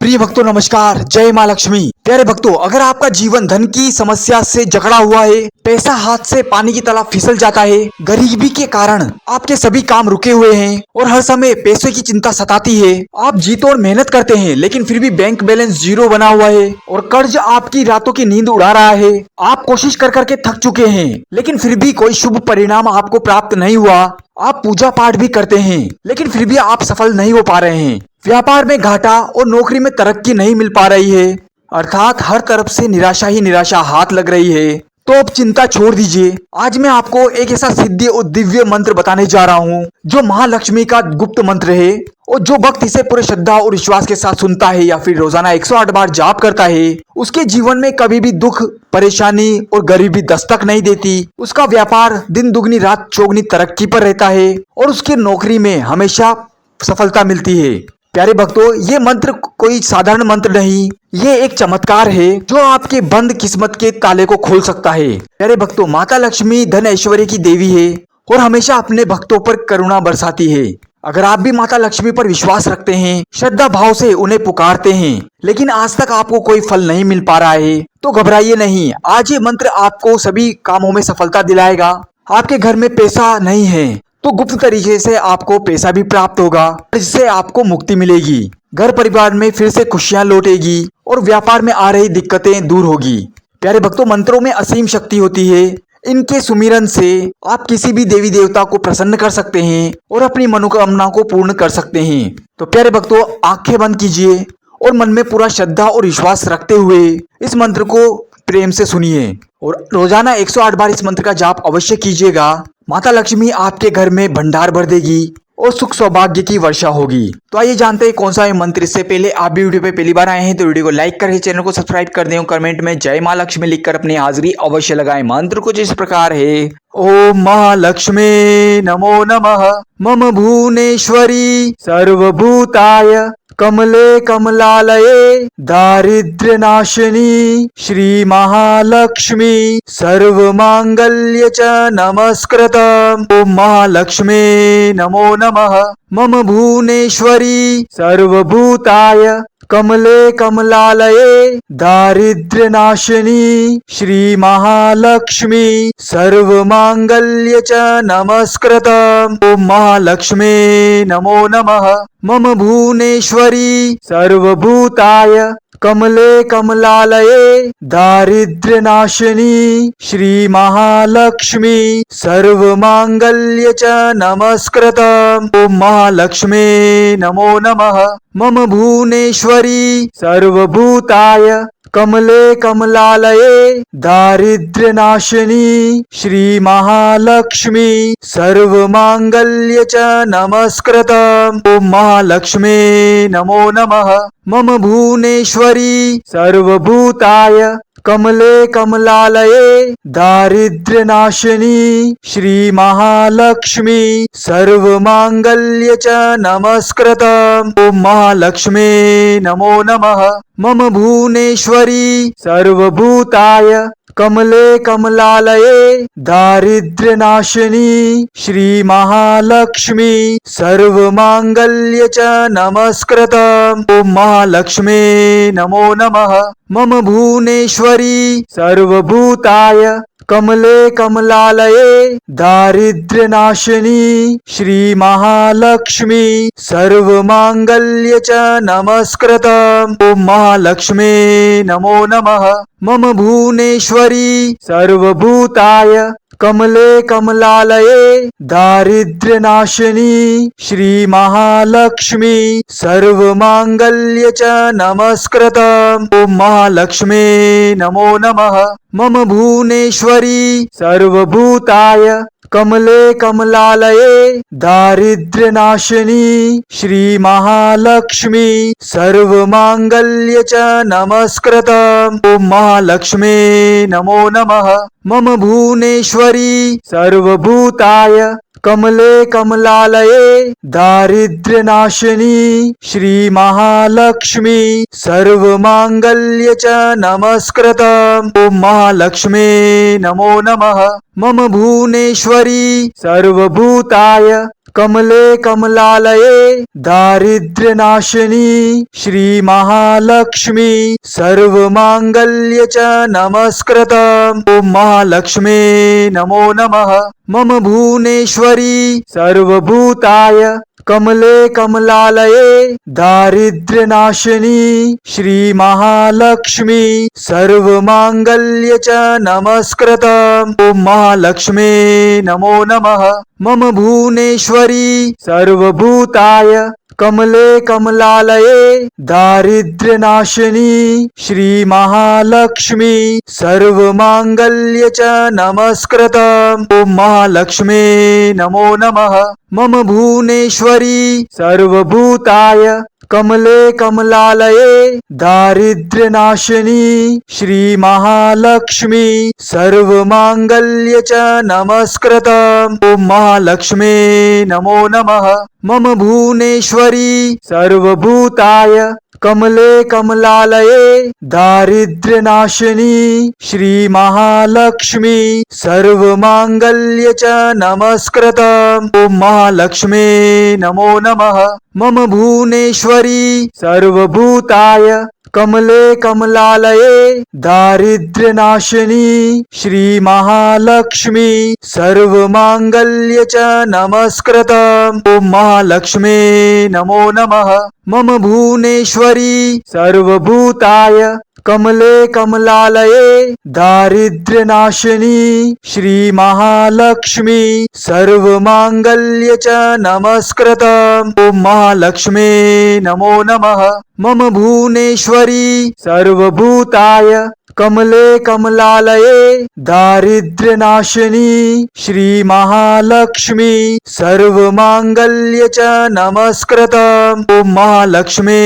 प्रिय भक्तों नमस्कार, जय माँ लक्ष्मी। प्यारे भक्तों, अगर आपका जीवन धन की समस्या से जकड़ा हुआ है, पैसा हाथ से पानी की तरह फिसल जाता है, गरीबी के कारण आपके सभी काम रुके हुए हैं और हर समय पैसे की चिंता सताती है, आप जी तोड़ मेहनत करते हैं लेकिन फिर भी बैंक बैलेंस जीरो बना हुआ है और कर्ज आपकी रातों की नींद उड़ा रहा है, आप कोशिश कर करके थक चुके हैं लेकिन फिर भी कोई शुभ परिणाम आपको प्राप्त नहीं हुआ, आप पूजा पाठ भी करते हैं लेकिन फिर भी आप सफल नहीं हो पा रहे हैं, व्यापार में घाटा और नौकरी में तरक्की नहीं मिल पा रही है, अर्थात हर तरफ से निराशा ही निराशा हाथ लग रही है, तो अब चिंता छोड़ दीजिए। आज मैं आपको एक ऐसा सिद्धि और दिव्य मंत्र बताने जा रहा हूँ जो महालक्ष्मी का गुप्त मंत्र है और जो भक्त इसे पूरे श्रद्धा और विश्वास के साथ सुनता है या फिर रोजाना 108 बार जाप करता है, उसके जीवन में कभी भी दुख, परेशानी और गरीबी दस्तक नहीं देती, उसका व्यापार दिन दुगनी रात चौगनी तरक्की पर रहता है और उसकी नौकरी में हमेशा सफलता मिलती है। प्यारे भक्तों, ये मंत्र कोई साधारण मंत्र नहीं, ये एक चमत्कार है जो आपके बंद किस्मत के ताले को खोल सकता है। प्यारे भक्तों, माता लक्ष्मी धन ऐश्वर्य की देवी है और हमेशा अपने भक्तों पर करुणा बरसाती है। अगर आप भी माता लक्ष्मी पर विश्वास रखते हैं, श्रद्धा भाव से उन्हें पुकारते हैं, लेकिन आज तक आपको कोई फल नहीं मिल पा रहा है, तो घबराइए नहीं। आज ये मंत्र आपको सभी कामों में सफलता दिलाएगा। आपके घर में पैसा नहीं है तो गुप्त तरीके से आपको पैसा भी प्राप्त होगा, जिससे आपको मुक्ति मिलेगी, घर परिवार में फिर से खुशियां लौटेगी और व्यापार में आ रही दिक्कतें दूर होगी। प्यारे भक्तों, मंत्रों में असीम शक्ति होती है, इनके सुमिरन से आप किसी भी देवी देवता को प्रसन्न कर सकते हैं और अपनी मनोकामना को पूर्ण कर सकते हैं। तो प्यारे भक्तों, आंखें बंद कीजिए और मन में पूरा श्रद्धा और विश्वास रखते हुए इस मंत्र को प्रेम से सुनिए और रोजाना 108 बार इस मंत्र का जाप अवश्य कीजिएगा। माता लक्ष्मी आपके घर में भंडार भर देगी और सुख सौभाग्य की वर्षा होगी। तो आइए जानते हैं कौन सा है मंत्र। इससे पहले आप भी वीडियो पे पहली बार आए हैं तो वीडियो को लाइक करें, चैनल को सब्सक्राइब कर दें और कमेंट में जय माँ लक्ष्मी लिखकर अपनी हाजिरी अवश्य लगाएं। मंत्र कुछ इस प्रकार है। ओम महालक्ष्मी नमो नमः, मम भुवनेश्वरी सर्वभूताय कमले कमलालये दारिद्र्य नाशिनी श्री महालक्ष्मी सर्वमांगल्य च नमस्कृतम्। ओम महालक्ष्मी नमो नमः, मम भुवनेश्वरी सर्वभूताय कमले कमलालये दारिद्र्य नाशिनी श्री महालक्ष्मी सर्वमांगल्य च नमस्कृतम्। ओम महालक्ष्मी नमो नमः, मम भुवनेश्वरी सर्वभूताय कमले कमलालये दारिद्र्य नाशिनी श्री महालक्ष्मी सर्वमांगल्य च नमस्कृतम्। ओम महालक्ष्मी नमो नमः, मम भुवनेश्वरी सर्वभूताय कमले कमलालये दारिद्र्य नाशिनी श्री महालक्ष्मी सर्वमांगल्य च नमस्कृतम्। ओम महालक्ष्मी नमो नमः, मम भुवनेश्वरी सर्वभूताय कमले कमलालये दारिद्र्य नाशिनी श्री महालक्ष्मी सर्वमांगल्य च नमस्कृतम्। ओम महालक्ष्मी नमो नमः, मम भुवनेश्वरी सर्वभूताय कमले कमलालये दारिद्र्य नाशिनी श्री महालक्ष्मी सर्वमांगल्य च नमस्कृतम्। ओम महालक्ष्मी नमो नमः, मम भुवनेश्वरी सर्वभूताय कमले कमलालये दारिद्र्य नाशिनी श्री महालक्ष्मी सर्वमांगल्य च नमस्कृतम्। ओम महालक्ष्मी नमो नमः, मम भुवनेश्वरी सर्वभूताय कमले कमलालये दारिद्र्य नाशिनी श्री महालक्ष्मी सर्वमांगल्य च नमस्कृतम्। ओम महालक्ष्मी नमो नमः, मम भुवनेश्वरी सर्वभूताय कमले कमलालये दारिद्र्य नाशिनी श्री महालक्ष्मी सर्वमांगल्य च नमस्कृतम्। ओम महालक्ष्मी नमो नमः, मम भुवनेश्वरी सर्वभूताय कमले कमलालये दारिद्र्य नाशिनी श्री महालक्ष्मी सर्वमांगल्य च नमस्कृतम्। ओम महालक्ष्मी नमो नमः, मम भुवनेश्वरी सर्वभूताय कमले कमलालये दारिद्र्यनाशिनी श्री महालक्ष्मी सर्वमांगल्य च नमस्कृतम्। ओम महालक्ष्मे नमो नमः। मम भुवनेश्वरी सर्वभूताय कमले कमलालये दारिद्र्यनाशिनी श्री महालक्ष्मी सर्वमांगल्य च नमस्कृतम्। ओम महालक्ष्मे नमो नमः। मम भुवनेश्वरी सर्वभूताय कमले कमलालये दारिद्र्यनाशिनी श्री महालक्ष्मी सर्वमांगल्य च नमस्कृतम्। ओम महालक्ष्मे नमो नमः। मम भुवनेश्वरी सर्वभूताय कमले कमलालये दारिद्र्यनाशिनी श्री महालक्ष्मी सर्वमांगल्य च नमस्कृतम्। ओम महालक्ष्मे नमो नमः। मम भुवनेश्वरी सर्वभूताय कमले कमलालये दारिद्र्यनाशिनी श्री महालक्ष्मी सर्वमांगल्य च नमस्कृतम्। ओम महालक्ष्मे नमो नमः। मम भुवनेश्वरी सर्वभूताय कमले कमलालये दारिद्र्यनाशिनी श्री महालक्ष्मी सर्वमांगल्य च नमस्कृतम्। ओम महालक्ष्मे नमो नमः। मम भुवनेश्वरी सर्वभूताय कमले कमलालये दारिद्र्यनाशिनी श्री महालक्ष्मी सर्वमांगल्य च नमस्कृतम्। ओम महालक्ष्मे नमो नमः। मम भुवनेश्वरी सर्वभूताय कमले कमलालये दारिद्र्यनाशिनी श्री महालक्ष्मी सर्वमांगल्य च नमस्कृतम्। ओम महालक्ष्मे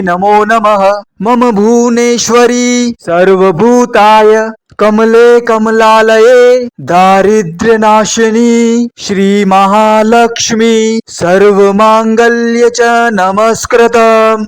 नमो नमः। मम भुवनेश्वरी सर्वभूताय कमले कमलालये दारिद्र्यनाशिनी श्री महालक्ष्मी सर्वमांगल्य च नमस्कृतम्।